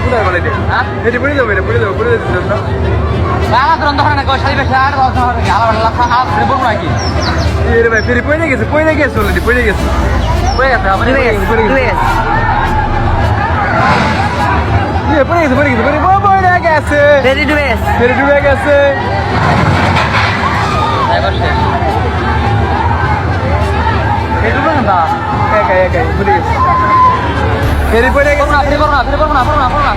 কোথায় বলে এটা? হ্যাঁ? এটা পড়ে যাবে, এটা পড়ে যাবে, পড়ে যেতে না। বাংলা ধরন তখন না শাড়ি বেশি আর আলাদা আলাদা বলবো নাকি এ রে ভাই ফেরি পড়ে গেছে অলরেডি, পড়ে গেছে। পড়ে গেছে আমার পড়ে গেছে, পড়ে গেছে। পড়ে গেছে, পড়ে গেছে, পড়ে গেছে। ফেরি ডুবেস ফেরি ডুবে গেছে। না একাই, ভুলে গেছে। ফেরি পড়ে গেছে। ফেরি করবো না